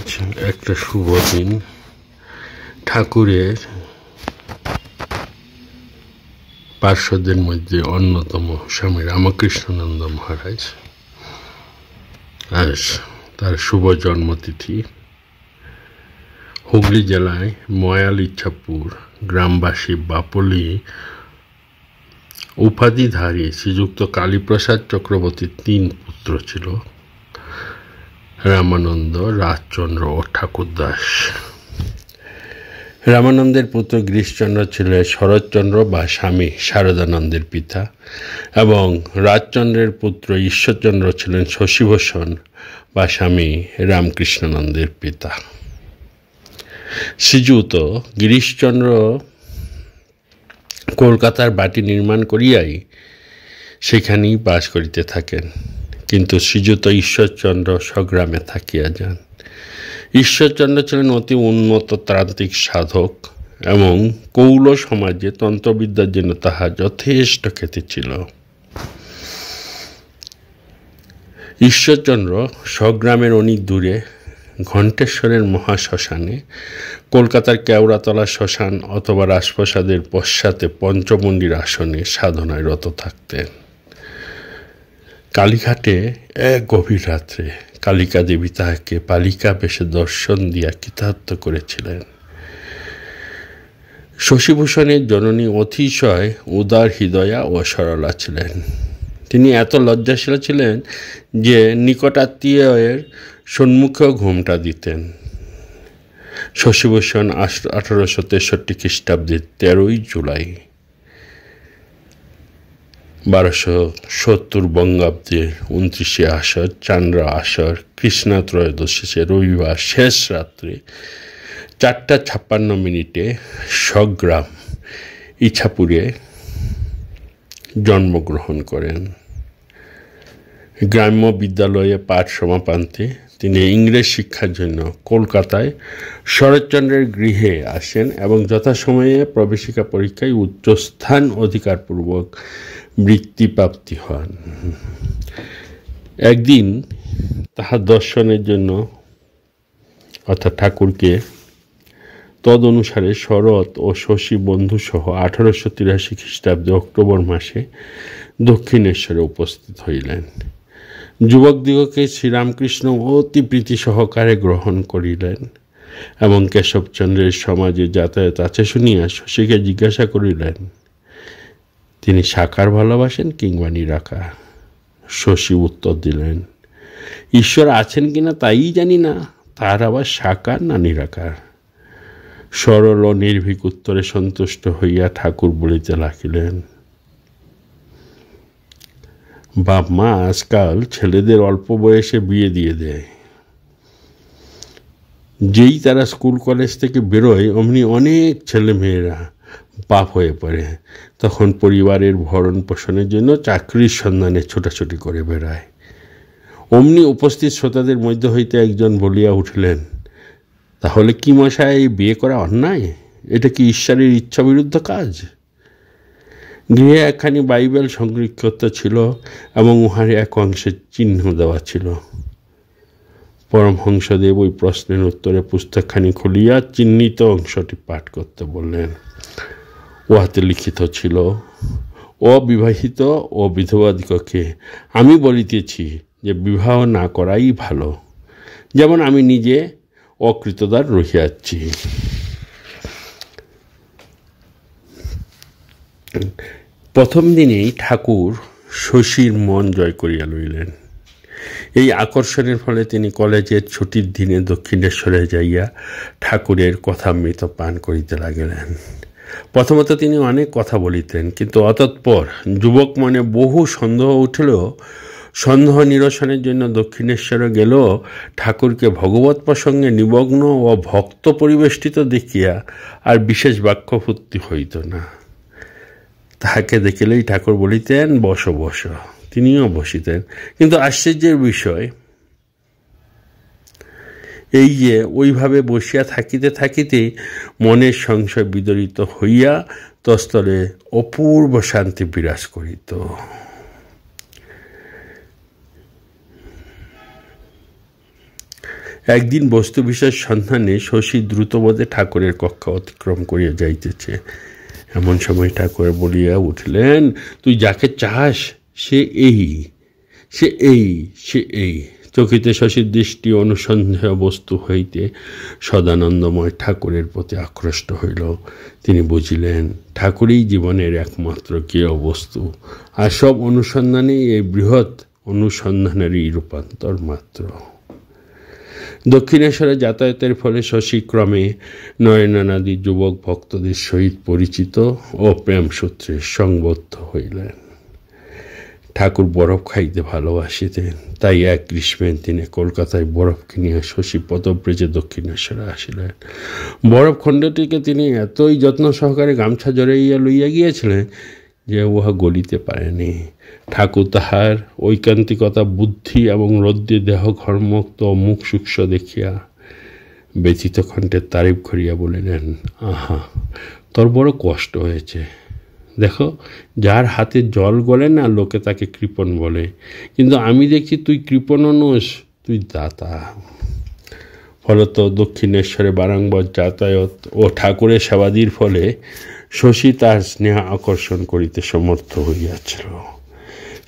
আজ একটা শুভ দিন। ঠাকুরের পার্শ্বদের মধ্যে অন্যতম স্বামী রামকৃষ্ণানন্দ মহারাজ, আজ তার শুভ জন্মতিথি। হুগলি জেলায় ময়াল ইচ্ছাপুর গ্রামবাসী বাপলি উপাধিধারী শ্রীযুক্ত কালীপ্রসাদ চক্রবর্তীর 3 পুত্র ছিল, রামানন্দ, রাজচন্দ্র ও ঠাকুরদাস। রামানন্দের পুত্র গিরিশচন্দ্র ছিলেন শরৎচন্দ্র বা স্বামী শারদানন্দের পিতা, এবং রাজচন্দ্রের পুত্র ঈশ্বরচন্দ্র ছিলেন শশীভূষণ বা স্বামী রামকৃষ্ণানন্দের পিতা। শ্রীযুত গিরিশচন্দ্র কলকাতার বাটি নির্মাণ করিয়াই সেখানেই বাস করিতে থাকেন, কিন্তু শ্রীযুত ঈশ্বরচন্দ্র স্বগ্রামে থাকিয়া যান। ঈশ্বরচন্দ্র ছিলেন অতি উন্নত তান্ত্রিক সাধক এবং কৌল সমাজে তন্ত্রবিদ্যার জন্য তাহার যথেষ্ট খ্যাতি ছিল। ঈশ্বরচন্দ্র স্বগ্রামের অনেক দূরে ঘণ্টেশ্বরের মহাশ্মশানে, কলকাতার কেওড়াতলা শ্মশান অথবা রাজপ্রাসাদের পশ্চাতে পঞ্চমন্দির আসনে সাধনায় রত থাকতেন। কালীঘাটে এক গভীর রাত্রে কালিকা দেবী তাহাকে বালিকা বেশে দর্শন দিয়া কৃতার্থ করেছিলেন। শশীভূষণের জননী অতিশয় উদার হৃদয়া ও সরলা ছিলেন। তিনি এত লজ্জাশীল ছিলেন যে নিকটাত্মীয়ের সম্মুখেও ঘোমটা দিতেন। শশীভূষণ 1863 খ্রিস্টাব্দের 13 জুলাই, 1270 বঙ্গাব্দের 29 আষাঢ়, চান্দ্র আষাঢ়, কৃষ্ণা ত্রয়োদশী রবিবার শেষ রাত্রে 4:56 স্বগ্রাম ইছাপুরে জন্মগ্রহণ করেন। গ্রাম্য বিদ্যালয়ে পাঠ সমাপ্তি তিনি ইংরেজ শিক্ষার জন্য কলকাতায় শরৎচন্দ্রের গৃহে আসেন এবং যথাসময়ে প্রবেশিকা পরীক্ষায় উচ্চস্থান অধিকারপূর্বক বৃত্তিপ্রাপ্তি হন। একদিন তাহার দর্শনের জন্য অর্থাৎ ঠাকুরকে তদ অনুসারে শরৎ ও শশী বন্ধুসহ 1883 খ্রিস্টাব্দে অক্টোবর মাসে দক্ষিণেশ্বরে উপস্থিত হইলেন। যুবকদিগকে শ্রীরামকৃষ্ণ অতি প্রীতি সহকারে গ্রহণ করিলেন এবং কেশবচন্দ্রের সমাজে যাতায়াত আছে শুনিয়া শশীকে জিজ্ঞাসা করিলেন, তিনি সাকার ভালোবাসেন কিংবা নিরাকার? শশী উত্তর দিলেন, ঈশ্বর আছেন কিনা তাই জানি না, তার আবার সাকার না নিরাকার। সরল ও নির্ভীক উত্তরে সন্তুষ্ট হইয়া ঠাকুর বলিতে লাগিলেন, বাপ মা আজকাল ছেলেদের অল্প বয়সে বিয়ে দিয়ে দেয়। যেই তারা স্কুল কলেজ থেকে বেরোয় অমনি অনেক ছেলে মেয়েরা বাপ হয়ে পড়ে। তখন পরিবারের ভরণ পোষণের জন্য চাকরির সন্ধানে ছোটাছুটি করে বেড়ায়। অমনি উপস্থিত শ্রোতাদের মধ্যে হইতে একজন বলিয়া উঠিলেন, তাহলে কি মশাই, বিয়ে করা অন্যায়? এটা কি ঈশ্বরের ইচ্ছা বিরুদ্ধ কাজ? গৃহে একখানি বাইবেল সংরক্ষিত ছিল এবং উহার এক অংশে চিহ্ন দেওয়া ছিল। পরমহংসদেব ওই প্রশ্নের উত্তরে পুস্তকখানি খুলিয়া চিহ্নিত অংশটি পাঠ করতে বললেন। উহাতে লিখিত ছিল, অবিবাহিত ও বিধবাদিগকে আমি বলিতেছি যে বিবাহ না করাই ভালো, যেমন আমি নিজে অকৃতদার রহিয়াছি। প্রথম দিনেই ঠাকুর শশীর মন জয় করিয়া লইলেন। এই আকর্ষণের ফলে তিনি কলেজের ছুটির দিনে দক্ষিণেশ্বরে যাইয়া ঠাকুরের কথামৃত পান করিতে লাগিলেন। প্রথমত তিনি অনেক কথা বলিতেন, কিন্তু অতঃপর যুবক মনে বহু সন্দেহ উঠলেও সন্দেহ নিরসনের জন্য দক্ষিণেশ্বরে গেলেও ঠাকুরকে ভগবত প্রসঙ্গে নিমগ্ন ও ভক্ত পরিবেষ্টিত দেখিয়া আর বিশেষ বাক্যভূতি হইত না। তাহাকে দেখিলেই ঠাকুর বলিতেন, বসো বসো, তিনিও বসিতেন। কিন্তু আশ্চর্যের বিষয় এই যে ওইভাবে বসিয়া থাকিতে থাকিতে মনের সংশয় বিদরিত হইয়া তস্থলে অপূর্ব শান্তি বিরাজ করিত। একদিন বস্তু বিষয়ের সন্ধানে শশী দ্রুতপদে ঠাকুরের কক্ষ অতিক্রম করিয়া যাইতেছে। এমন সময় ঠাকুর বলিয়া উঠিলেন, তুই যাকে চাস সে এই, সে এই, সে এই। চকিতে শশীর দৃষ্টি অনুসন্দেহ বস্তু হইতে সদানন্দময় ঠাকুরের প্রতি আকৃষ্ট হইল। তিনি বুঝিলেন ঠাকুরই জীবনের একমাত্র জ্ঞেয় বস্তু, আর সব অনুসন্ধানে এই বৃহৎ অনুসন্ধানেরই রূপান্তর মাত্র। দক্ষিণেশ্বরে যাতায়াতের ফলে শশী ক্রমে নয়নাদি যুবক ভক্তদের সহিত পরিচিত ও প্রেম সূত্রে সংবদ্ধ হইলেন। ঠাকুর বরফ খাইতে ভালোবাসিতেন, তাই এক গ্রীষ্মের দিনে কলকাতায় বরফ কিনিয়া শশী পদব্রজে দক্ষিণেশ্বরে আসিলেন। বরফ খণ্ডটিকে তিনি এতই যত্ন সহকারে গামছা জড়াইয়া লইয়া গিয়েছিলেন যে উহা গলিতে পারেনি। ঠাকুর তাহার ঐকান্তিকতা, বুদ্ধি এবং রৌদ্রে দেহ ঘর্মুক্ত ও মুখ সূক্ষ্ম দেখিয়া ব্যথিত কণ্ঠে তারিফ করিয়া বলিলেন, আহা, তোর বড় কষ্ট হয়েছে। দেখো, যার হাতে জল গলে না লোকে তাকে কৃপণ বলে, কিন্তু আমি দেখছি তুই কৃপণও নোস, তুই দাতা। ফলত দক্ষিণেশ্বরে বারংবার যাতায়াত ও ঠাকুরের সেবাদির ফলে শশী তার স্নেহ আকর্ষণ করিতে সমর্থ হইয়াছিল।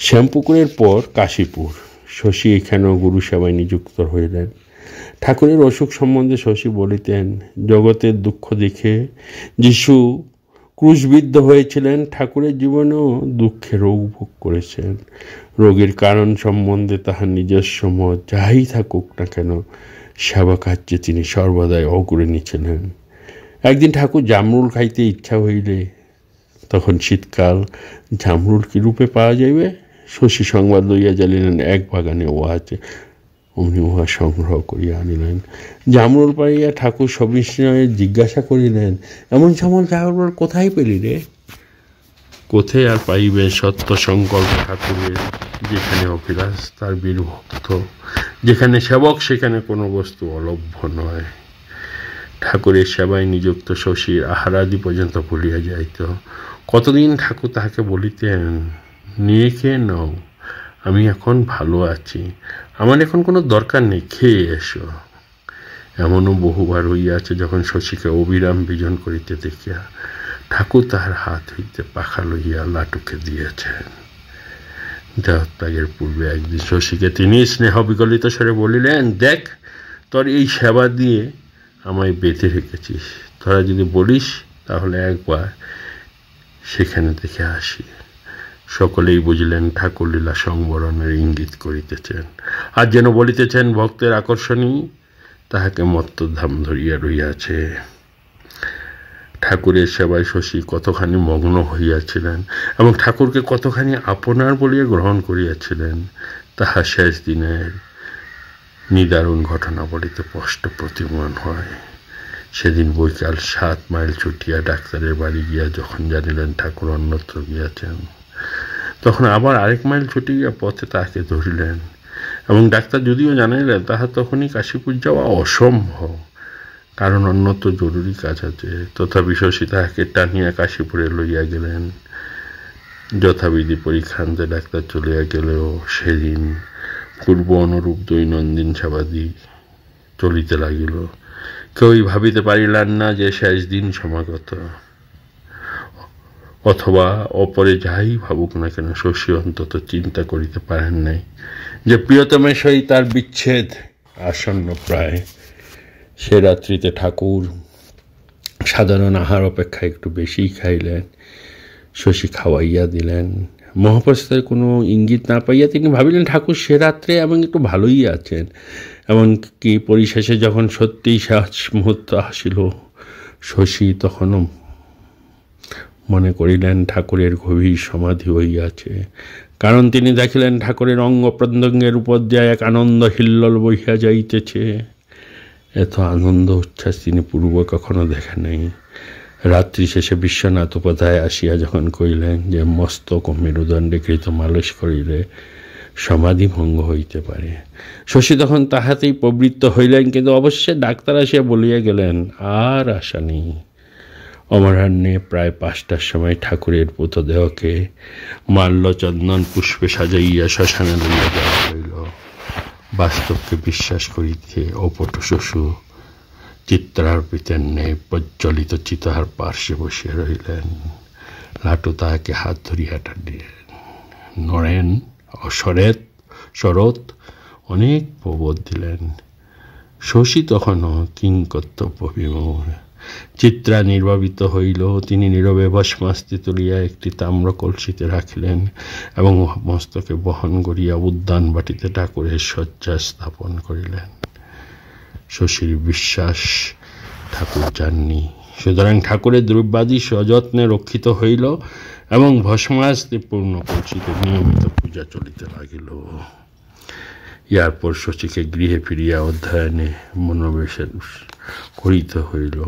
শ্যামপুকুরের পর কাশীপুর। শশী এখানেও গুরু সেবায় নিযুক্ত হইলেন। ঠাকুরের অসুখ সম্বন্ধে শশী বলিতেন, জগতের দুঃখ দেখে যিশু ক্রুশবিদ্ধ হয়েছিলেন, ঠাকুরের জীবনেও দুঃখে রোগ ভোগ করেছেন। রোগের কারণ সম্বন্ধে তাহার নিজস্ব মত যাই থাকুক না কেন, সেবা কার্যে তিনি সর্বদাই অগ্রণী ছিলেন। একদিন ঠাকুর জামরুল খাইতে ইচ্ছা হইলে, তখন শীতকাল, জামরুল কি রূপে পাওয়া যাইবে? শশী সংবাদ লইয়া জ্বালিলেন এক বাগানে উহা আছে। অমনি উহা সংগ্রহ করিয়া আনিলেন। জামরুল পাইয়া ঠাকুর সবিস্ময়ে জিজ্ঞাসা করিলেন, এমন সমল জামরুল কোথায় পেলি রে? কোথায় আর পাইবে সত্য সংকল্প ঠাকুরের, যেখানে অভিলাষ তার বীর ভক্ত, যেখানে সেবক সেখানে কোনো বস্তু অলভ্য নয়। ঠাকুরের সেবায় নিযুক্ত শশীর আহারাদি পর্যন্ত ভুলিয়া যাইত। কতদিন ঠাকুর তাহাকে বলিতেন, নিয়ে খেয়ে নাও, আমি এখন ভালো আছি, আমার এখন কোনো দরকার নেই, খেয়ে এসো। এমনও বহুবার হইয়াছে যখন শশীকে অবিরাম বিজন করিতে দেখিয়া ঠাকুর তাহার হাত হইতে পাখা লইয়া লাটুকে দিয়েছেন। দেহত্যাগের পূর্বে একদিন শশীকে তিনি স্নেহ বিগলিত স্বরে বলিলেন, দেখ, তোর এই সেবা দিয়ে আমায় বেঁধে রেখেছিস, তোরা যদি বলিস তাহলে একবার সেখানে দেখে আসি। সকলেই বুঝলেন ঠাকুর লীলা সংবরণের ইঙ্গিত করিতেছেন, আর যেন বলিতেছেন ভক্তের আকর্ষণই তাহাকে মত্তধাম ধরিয়া রইয়াছে। ঠাকুরের সেবায় শশী কতখানি মগ্ন হইয়াছিলেন এবং ঠাকুরকে কতখানি আপনার বলিয়া গ্রহণ করিয়াছিলেন, তাহা শেষ দিনের নিদারুণ ঘটনা বলিতে স্পষ্ট প্রতীয়মান হয়। সেদিন বৈকাল 7 মাইল ছুটিয়া ডাক্তারের বাড়ি গিয়া যখন জানিলেন ঠাকুর অন্যত্র গিয়াছেন, তখন আবার 1 মাইল ছুটি গিয়া পথে তাহাকে ধরিলেন এবং ডাক্তার যদিও জানাইলেন তাহা তখনই কাশীপুর যাওয়া অসম্ভব, কারণ অন্যত্র জরুরি কাজ আছে। তথাপি শশী তাহাকে টানিয়া কাশীপুরে লইয়া গেলেন। যথাবিধি পরীক্ষান্তে ডাক্তার চলিয়া গেলেও সেদিন পূর্ব অনুরূপ দৈনন্দিন সেবাদি চলিতে লাগিল। কেউই ভাবিতে পারিলেন না যে শেষ দিন সমাগত, অথবা অপরে যাই ভাবুক না কেন, শশী অন্তত চিন্তা করিতে পারেন নাই যে প্রিয়তমের সহিত তার বিচ্ছেদ আসন্ন প্রায়। সে রাত্রিতে ঠাকুর সাধারণ আহার অপেক্ষা একটু বেশিই খাইলেন। শশী খাওয়াইয়া দিলেন। মহাপ্রসাদের কোনো ইঙ্গিত না পাইয়া তিনি ভাবিলেন ঠাকুর সে রাত্রে এবং একটু ভালোই আছেন। এমনকি পরিশেষে যখন সত্যিই শেষ মুহূর্ত আসিল, শশী তখনও মনে করিলেন ঠাকুরের গভীর সমাধি হইয়াছে, কারণ তিনি দেখিলেন ঠাকুরের অঙ্গ প্রত্যঙ্গের উপর দিয়ে এক আনন্দ হিল্লোল বহিয়া যাইতেছে। এত আনন্দ উচ্ছ্বাস তিনি পূর্ব কখনো দেখেন নাই। রাত্রি শেষে বিশ্বনাথ উপাধ্যায় আসিয়া যখন কইলেন যে মস্তক ও মেরুদণ্ডে কৃত মালিশ করিলে সমাধি ভঙ্গ হইতে পারে, শশী তখন তাহাতেই প্রবৃত্ত হইলেন। কিন্তু অবশ্যই ডাক্তার আসিয়া বলিয়া গেলেন আর আশা নেই। অমরাহ্নে প্রায় 5টার সময় ঠাকুরের পুতদেহকে মাল্য চন্দন পুষ্পে সাজাইয়া শ্মশানে লইয়া যাওয়া হইল। বাস্তবকে বিশ্বাস করিতে অপট শ্বশুর চিত্রার্পিতের ন্যায় প্রজ্বলিত চিতার পার্শ্বে বসিয়া রহিলেন। লাটু তাহাকে হাত ধরিয়া টানিলেন। নরেন ও শরৎ অনেক প্রবোধ দিলেন। শশী তখনও কিংকর্তব্য বিমূঢ়। চিত্রা নির্বাপিত হইল। তিনি নীরবে ভস্মাস্তি তুলিয়া একটি তাম্র কলসিতে রাখিলেন এবং মস্তকে বহন করিয়া উদ্যান বাটিতে ঠাকুরের শয্যা স্থাপন করিলেন। শশীর বিশ্বাস ঠাকুর যাননি, সুতরাং ঠাকুরের দ্রব্যাদি সযত্নে রক্ষিত হইল এবং ভস্মাস্তি পূর্ণ কলসিতে নিয়মিত পূজা চলিতে লাগিল। ইয়ার পর শশীকে গৃহে ফিরিয়া অধ্যয়নে মনোবেশ করিতে হইল,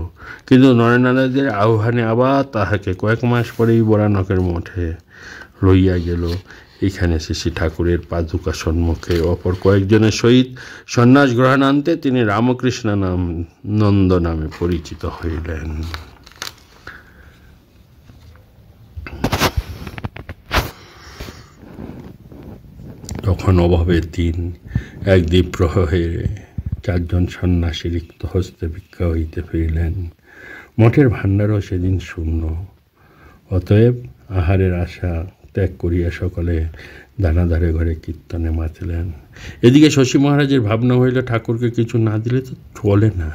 কিন্তু নরেন্দ্রনাথের আহ্বানে আবার তাহাকে কয়েক মাস পরেই বরানকের মঠে লইয়া গেল। এখানে শ্রী ঠাকুরের পাদুকা সম্মুখে অপর কয়েকজনের সহিত সন্ন্যাস গ্রহণান্তে তিনি রামকৃষ্ণ নন্দ নামে পরিচিত হইলেন। তখন অভাবের দিন। এক দ্বীপ্রহরে 4 জন সন্ন্যাসী রিক্ত হস্তে ভিক্ষা হইতে ফিরিলেন। মঠের ভাণ্ডারও সেদিন শূন্য। অতএব আহারের আশা ত্যাগ করিয়া সকলে দানাদারে ঘরে কীর্তনে মাতিলেন। এদিকে শশী মহারাজের ভাবনা হইল, ঠাকুরকে কিছু না দিলে তো চলে না।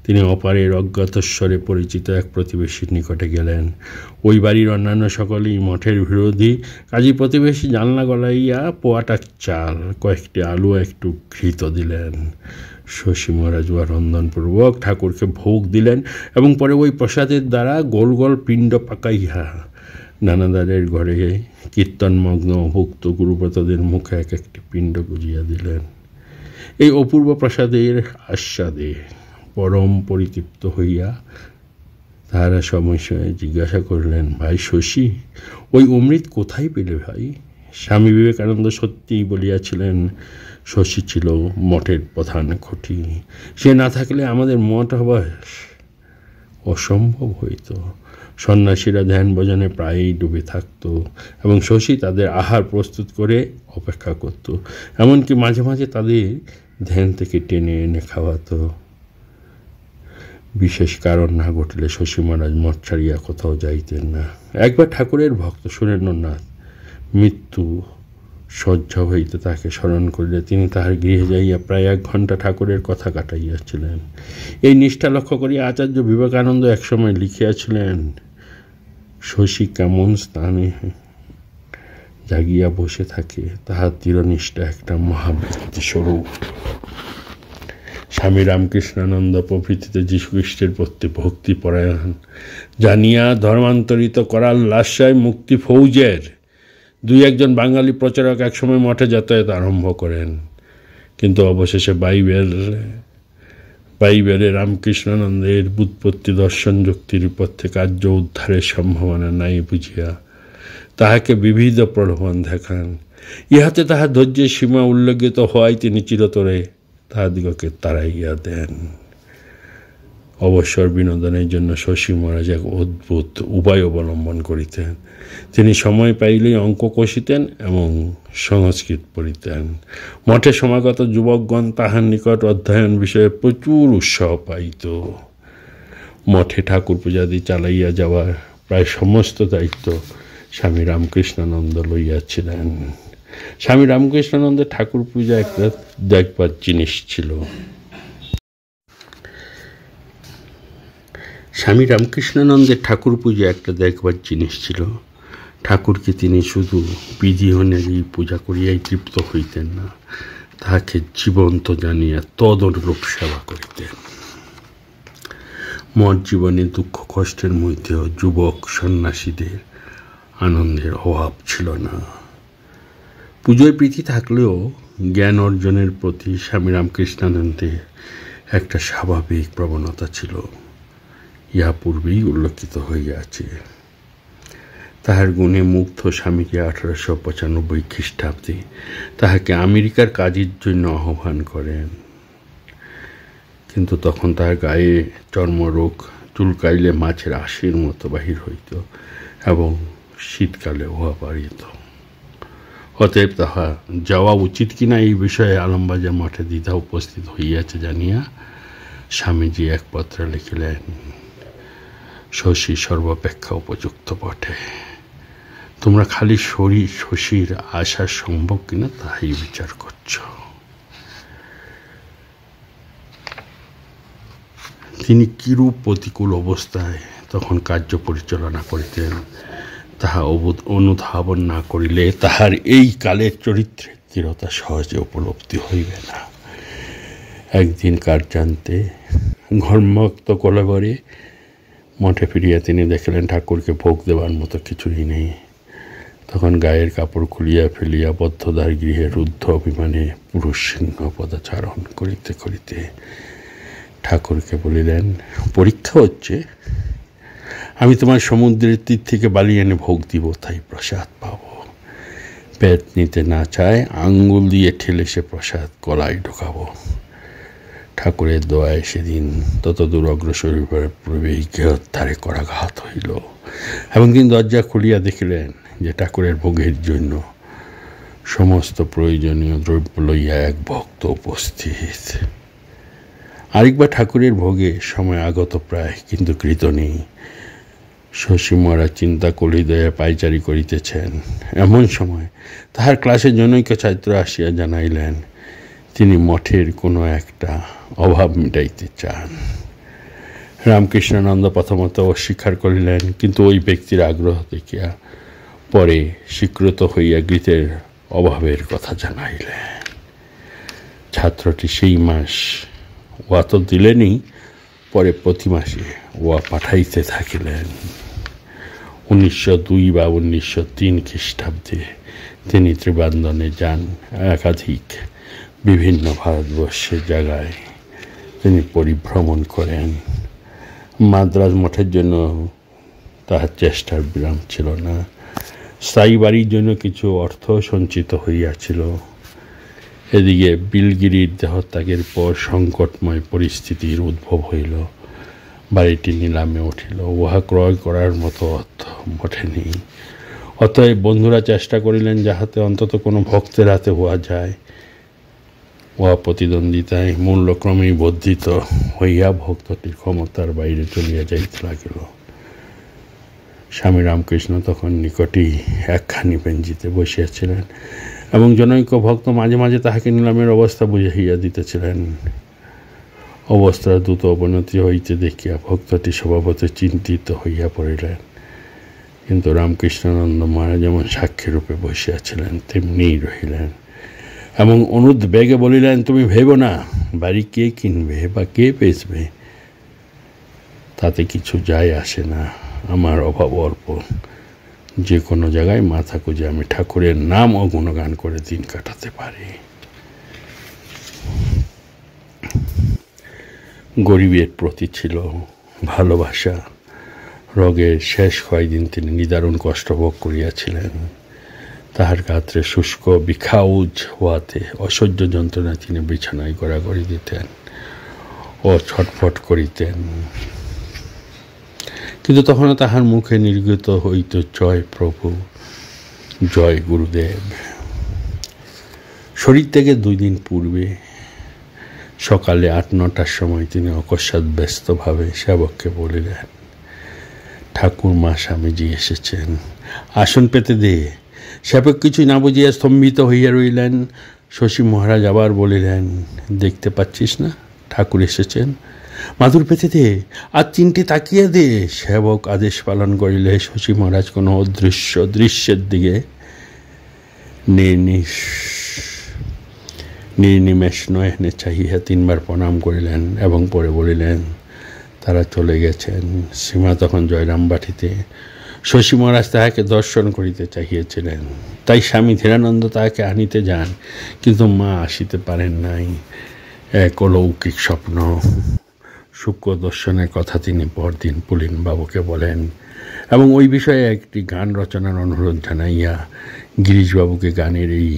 তিনি অপারের অজ্ঞাতস্বরে পরিচিত এক প্রতিবেশীর নিকটে গেলেন। ওই বাড়ির অন্যান্য সকলেই মঠের বিরোধী, কাজী প্রতিবেশী জানলা গলাইয়া পোয়াটা চাল, কয়েকটি আলু, একটু ঘৃত দিলেন। শশী মহারাজ রন্ধনপূর্বক ঠাকুরকে ভোগ দিলেন এবং পরে ওই প্রসাদের দ্বারা গোল গোল পিণ্ড পাকাইয়া নানাদারের ঘরে কীর্তনমগ্ন অভুক্ত গুরুব্রতদের মুখে এক একটি পিণ্ড গুজিয়া দিলেন। এই অপূর্ব প্রসাদের আস্বাদে পরম পরিতৃপ্ত হইয়া তাহারা সময় জিজ্ঞাসা করলেন, ভাই শশী, ওই অমৃত কোথায় পেলে ভাই? স্বামী বিবেকানন্দ সত্যিই বলিয়াছিলেন, শশী ছিল মঠের প্রধান খুঁটি। সে না থাকলে আমাদের মঠ হওয়া অসম্ভব হইত। সন্ন্যাসীরা ধ্যান ভজনে প্রায়ই ডুবে থাকত এবং শশী তাদের আহার প্রস্তুত করে অপেক্ষা করত। এমনকি মাঝে মাঝে তাদের ধ্যান থেকে টেনে এনে খাওয়াতো। বিশেষ কারণ না ঘটলে শশী মহারাজ মঠ ছাড়িয়া কোথাও যাইতেন না। একবার ঠাকুরের ভক্ত সুরেন্দ্রনাথ মৃত্যু শয্যা হইতে তাকে স্মরণ করিলে তিনি তাহার গৃহে যাইয়া প্রায় 1 ঘণ্টা ঠাকুরের কথা কাটাইয়াছিলেন। এই নিষ্ঠা লক্ষ্য করিয়া আচার্য বিবেকানন্দ একসময় লিখিয়াছিলেন, শশী কেমন স্থানে জাগিয়া বসে থাকে, তাহার দৃঢ়নিষ্ঠা একটা মহাবৃত্তি স্বরূপ। স্বামী রামকৃষ্ণানন্দ প্রভৃতিতে যীশুখ্রিস্টের প্রতি ভক্তিপরায়ণ জানিয়া ধর্মান্তরিত করার লাস্যায় মুক্তি ফৌজের 2-1 জন বাঙালি প্রচারক একসময় মঠে যাতায়াত আরম্ভ করেন, কিন্তু অবশেষে বাইবেলে রামকৃষ্ণানন্দের বুৎপত্তি দর্শন যুক্তির পথে কার্য উদ্ধারের সম্ভাবনা নাই বুঝিয়া তাহাকে বিবিধ প্রলোভন দেখান। ইহাতে তাহার ধৈর্যের সীমা উল্লঙ্ঘিত হওয়ায় তিনি চিরতরে তাহাদিগকে তাড়াইয়া দেন। অবসর বিনোদনের জন্য শশী মহারাজ এক অদ্ভুত উপায় অবলম্বন করিতেন। তিনি সময় পাইলেই অঙ্ক কষিতেন এবং সংস্কৃত পড়িতেন। মঠে সমাগত যুবকগণ তাহার নিকট অধ্যয়ন বিষয়ে প্রচুর উৎসাহ পাইত। মঠে ঠাকুর পূজাদি চালাইয়া যাওয়ার প্রায় সমস্ত দায়িত্ব স্বামী রামকৃষ্ণানন্দ লইয়াছিলেন। স্বামী রামকৃষ্ণানন্দের ঠাকুর পূজা একটা দেখবার জিনিস ছিল। স্বামী রামকৃষ্ণানন্দের ঠাকুর পূজা একটা দেখবার জিনিস ছিল। ঠাকুরকে তিনি শুধু বিধি অনুযায়ী পূজা করিয়াই তৃপ্ত হইতেন না, তাহাকে জীবন্ত জানিয়া তদনুরূপ সেবা করিতেন। মঠ জীবনে দুঃখ কষ্টের মধ্যেও যুবক সন্ন্যাসীদের আনন্দের অভাব ছিল না। পুজোয় প্রীতি থাকলেও জ্ঞান অর্জনের প্রতি স্বামী রামকৃষ্ণানন্দের একটা স্বাভাবিক প্রবণতা ছিল, ইহা পূর্বেই উল্লেখিত হইয়াছে। তাহার গুণে মুগ্ধ স্বামীকে 1895 খ্রিস্টাব্দে তাহাকে আমেরিকার কাজের জন্য আহ্বান করেন, কিন্তু তখন তাহার গায়ে চর্মরোগ, চুলকাইলে মাছের আশির মতো বাহির হইত এবং শীতকালে উহা বাড়িত। অতএব তাহা যাওয়া উচিত কিনা এই বিষয়ে আলমবাজার মঠে দ্বিধা উপস্থিত হইয়াছে জানিয়া স্বামীজি এক পত্রে লিখিলেন, শশী সর্বাপেক্ষা উপযুক্ত বটে, তোমরা খালি শশীর আসা সম্ভব কিনা তাহাই বিচার করছ। তিনি কিরূপ প্রতিকূল অবস্থায় তখন কার্য পরিচালনা করিতেন তাহা অনুধাবন না করিলে তাহার এই কালের চরিত্রের দৃঢ়তা সহজে উপলব্ধি হইবে না। একদিন কার্যান্তে ঘর্মক্ত কলেবরে মঠে ফিরিয়া তিনি দেখিলেন ঠাকুরকে ভোগ দেবার মতো কিছুই নেই। তখন গায়ের কাপড় খুলিয়া ফেলিয়া বদ্ধদার গৃহে রুদ্ধ অভিমানে পুরুষ সিংহ পদাচারণ করিতে করিতে ঠাকুরকে বলিলেন, পরীক্ষা হচ্ছে, আমি তোমার সমুদ্রের তীর থেকে বালি এনে ভোগ দিব, তাই প্রসাদ পাব। পেট নিতে না চায় আঙ্গুল দিয়ে ঠেলে সে প্রসাদ গলায় ঢোকাবো। ঠাকুরের দোয়ায় সেদিন ততদূর অগ্রসর পূর্বেই গৃহোদ্ধারে করাঘাত হইল এবং তিনি দরজা খুলিয়া দেখিলেন যে ঠাকুরের ভোগের জন্য সমস্ত প্রয়োজনীয় দ্রব্য লইয়া এক ভক্ত উপস্থিত। আরেকবার ঠাকুরের ভোগে সময় আগত প্রায়, কিন্তু কৃত নেই। শশী মহারাজ চিন্তা কলিদয়ে পাইচারি করিতেছেন। এমন সময় তাহার ক্লাসের জনৈক ছাত্র আসিয়া জানাইলেন তিনি মঠের কোনো একটা অভাব মিটাইতে চান। রামকৃষ্ণানন্দ প্রথমত অস্বীকার করিলেন, কিন্তু ওই ব্যক্তির আগ্রহ দেখিয়া পরে স্বীকৃত হইয়া গীতের অভাবের কথা জানাইলেন। ছাত্রটি সেই মাস ওয়া তো দিলেনই, পরে প্রতি মাসে ওয়া পাঠাইতে থাকিলেন। 1902 বা 1903 খ্রিস্টাব্দে তিনি ত্রিবান্দনে যান। একাধিক বিভিন্ন ভারতবর্ষের জায়গায় তিনি পরিভ্রমণ করেন। মাদ্রাজ মঠের জন্য তাহার চেষ্টার বিরাম ছিল না। স্থায়ী বাড়ির জন্য কিছু অর্থ সঞ্চিত হইয়াছিল। এদিকে বিলগিরির দেহত্যাগের পর সংকটময় পরিস্থিতির উদ্ভব হইল। বাড়িটি নিলামে উঠিল। উহা ক্রয় করার মতো অর্থ মঠে নেই। অতএব বন্ধুরা চেষ্টা করিলেন যাহাতে অন্তত কোনো ভক্তের হাতে হওয়া যায়। উহা প্রতিদ্বন্দ্বিতায় মূল্যক্রমেই বর্ধিত হইয়া ভক্তটির ক্ষমতার বাইরে চলিয়া যাইতে লাগিল। স্বামী রামকৃষ্ণ তখন নিকটেই একখানি বেঞ্চিতে বসিয়াছিলেন এবং জনৈক ভক্ত মাঝে মাঝে তাহাকে নিলামের অবস্থা বুঝাইয়া দিতেছিলেন। অবস্থার দ্রুত অবনতি হইতে দেখিয়া ভক্তটি স্বভাবতই চিন্তিত হইয়া পড়িলেন। কিন্তু রামকৃষ্ণানন্দ মহারাজ যেমন সাক্ষীরূপে বসিয়াছিলেন তেমনিই রহিলেন এবং অনুদ্বেগে বলিলেন, তুমি ভেবো না, বাড়ি কে কিনবে বা কে বেচবে তাতে কিছু যায় আসে না। আমার অভাব অল্প, যে কোনো জায়গায় মাথা গুঁজে আমি ঠাকুরের নাম ও গুণগান করে দিন কাটাতে পারি। গরিবের প্রতি ছিল ভালোবাসা। রোগের শেষ কয়েকদিন তিনি নিদারুণ কষ্ট ভোগ করিয়াছিলেন। তাহার গাত্রে শুষ্ক বিখাউজ হওয়াতে অসহ্য যন্ত্রণা তিনি বিছানায় গড়াগড়ি দিতেন ও ছটফট করিতেন। কিন্তু তখনও তাহার মুখে নির্গত হইত জয় প্রভু, জয় গুরুদেব। শরীর থেকে 2 দিন পূর্বে সকালে 8-9টার সময় তিনি অকস্মাৎ ব্যস্তভাবে সেবককে বলিলেন, ঠাকুর মা স্বামীজি এসেছেন, আসন পেতে দে। সেবক কিছুই না বুঝিয়া স্তম্ভিত হইয়া রইলেন। শশী মহারাজ আবার বলিলেন, দেখতে পাচ্ছিস না ঠাকুর এসেছেন, মাদুর পেতে দে, আর 3টে তাকিয়ে দে। সেবক আদেশ পালন করিলে শশী মহারাজ কোনো অদৃশ্য দৃশ্যের দিকে নির্নিমেষ নয়নে চাহিয়া 3 বার প্রণাম করিলেন এবং পরে বলিলেন, তারা চলে গেছেন। সীমা তখন জয়রামবাটিতে। শশী মহারাজ তাহাকে দর্শন করিতে চাহিয়েছিলেন, তাই স্বামী ধীরানন্দ তাহাকে আনিতে যান, কিন্তু মা আসিতে পারেন নাই। এক অলৌকিক স্বপ্ন সূক্ষ্ম দর্শনের কথা তিনি পরদিন পুলিন বাবুকে বলেন এবং ওই বিষয়ে একটি গান রচনার অনুরোধ জানাইয়া গিরিশবাবুকে গানের এই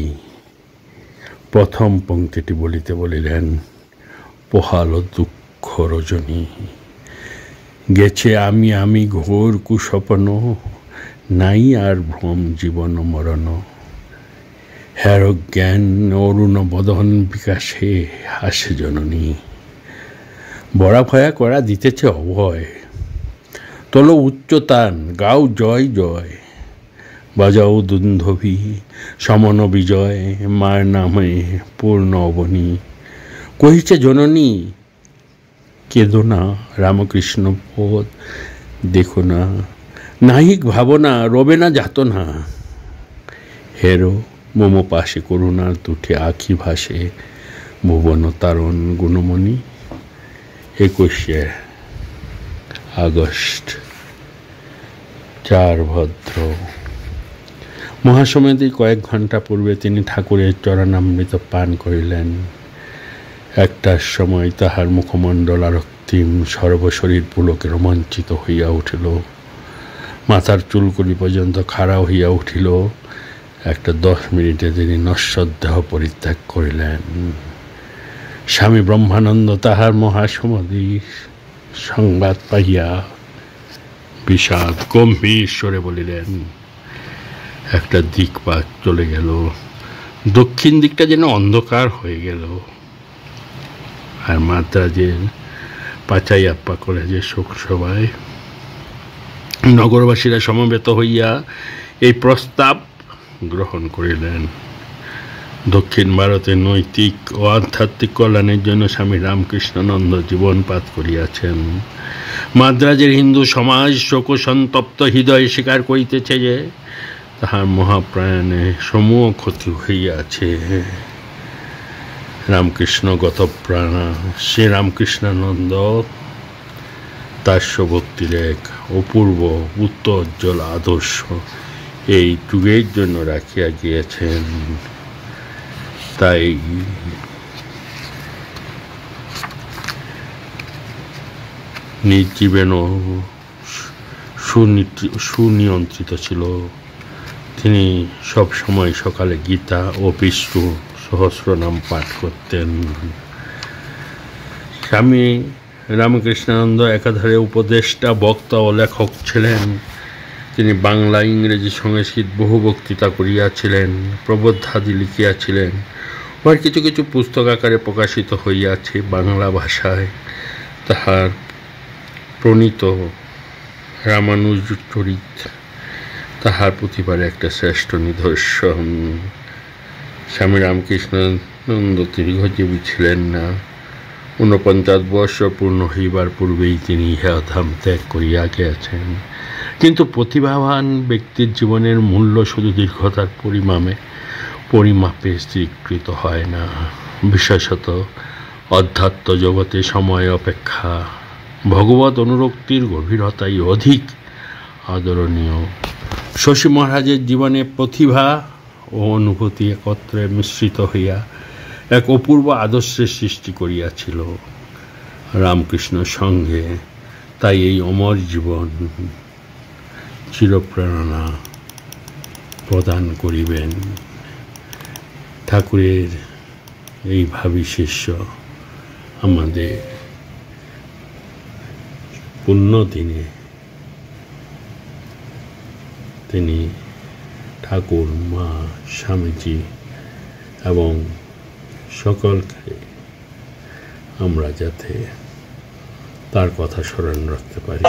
প্রথম পংক্তিটি বলিতে বলিলেন, পোহালো দুঃখ রজনী, গেছে আমি আমি ঘোর কুস্বপ্ন, নাই আর ভ্রম জীবন মরণ, হের জ্ঞান অরুণ বদন বিকাশে হাসে জননী, বড়া ভয়া করা দিতেছে অভয়, তোল উচ্চতান গাও জয় জয়, বাজাও দুন্ধভি সমন বিজয়, মায়ের নামে পূর্ণ অবনী, কহিছে জননী কেঁদো না রামকৃষ্ণ পদ দেখো না, নাহিক ভাবনা রবে না যাত না, হেরো মম পাশে করুণার দুটি আখি ভাসে, ভুবন তারণ গুণমণি। 21শে আগস্ট, 4 ভদ্র। মহাসমাধি কয়েক ঘন্টা পূর্বে তিনি ঠাকুরের চরণামৃত পান করিলেন। একটার সময় তাহার মুখমণ্ডল আর রক্তিম, সর্বশরীর পুলকে রোমাঞ্চিত হইয়া উঠিল, মাথার চুলকুলি পর্যন্ত খাড়া হইয়া উঠিল। একটা 10 মিনিটে তিনি নশ্বর দেহ পরিত্যাগ করিলেন। স্বামী ব্রহ্মানন্দ তাহার মহাসমাধি সংবাদ পাইয়া বিষাদ গম্ভীর স্বরে বলিলেন, একটা দিকপাত চলে গেল, দক্ষিণ দিকটা যেন অন্ধকার হয়ে গেল। আর মাদ্রাজের পাচাইয়াপ্পা কলেজের শোক সভায় নগরবাসীরা সমবেত হইয়া এই প্রস্তাব গ্রহণ করিলেন। দক্ষিণ ভারতের নৈতিক ও আধ্যাত্মিক কল্যাণের জন্য স্বামী রামকৃষ্ণানন্দ জীবনপাত করিয়াছেন। মাদ্রাজের হিন্দু সমাজ শোকসন্তপ্ত হৃদয়ে স্বীকার করিতেছে যে তাহার মহাপ্রায়ণে সমূহ ক্ষতি হইয়াছে। রামকৃষ্ণ গতপ্রাণা শ্রী রামকৃষ্ণানন্দ দাস্যভক্তির এক অপূর্ব উত্তোজ্জ্বল আদর্শ এই যুগের জন্য রাখিয়া গিয়েছেন। তাই নিজ জীবনও সুনিয়ন্ত্রিত ছিল। তিনি সব সময় সকালে গীতা ও বিষ্ণু সহস্রনাম পাঠ করতেন। স্বামী রামকৃষ্ণানন্দ একাধারে উপদেষ্টা, বক্তা ও লেখক ছিলেন। তিনি বাংলা, ইংরেজি, সংস্কৃত বহু বক্তৃতা করিয়াছিলেন, প্রবন্ধাদি লিখিয়াছিলেন। উহার কিছু কিছু পুস্তক আকারে প্রকাশিত হইয়াছে বাংলা ভাষায়। তাহার প্রণীত রামানুজচরিত তাহার প্রতিবার একটা শ্রেষ্ঠ নিদর্শন। স্বামী রামকৃষ্ণানন্দ দীর্ঘজীবী ছিলেন না। 49 বর্ষ পূর্ণ হইবার পূর্বেই তিনি ইহধাম ত্যাগ করিয়া গিয়াছেন। কিন্তু প্রতিভাবান ব্যক্তির জীবনের মূল্য শুধু দীর্ঘতার পরিমাপে স্থিরীকৃত হয় না। বিশেষত অধ্যাত্ম জগতে সময় অপেক্ষা ভগবত অনুরক্তির গভীরতাই অধিক আদরণীয়। শশী মহারাজের জীবনে প্রতিভা ও অনুভূতি একত্রে মিশ্রিত হইয়া এক অপূর্ব আদর্শের সৃষ্টি করিয়াছিল রামকৃষ্ণ সঙ্গে। তাই এই অমর জীবন চিরপ্রেরণা প্রদান করিবেন। ঠাকুরের এই ভাবী শিষ্য আমাদের পুণ্য দিনে তিনি ঠাকুর, মা, স্বামীজি এবং সকলকে আমরা যাতে তার কথা স্মরণ রাখতে পারি।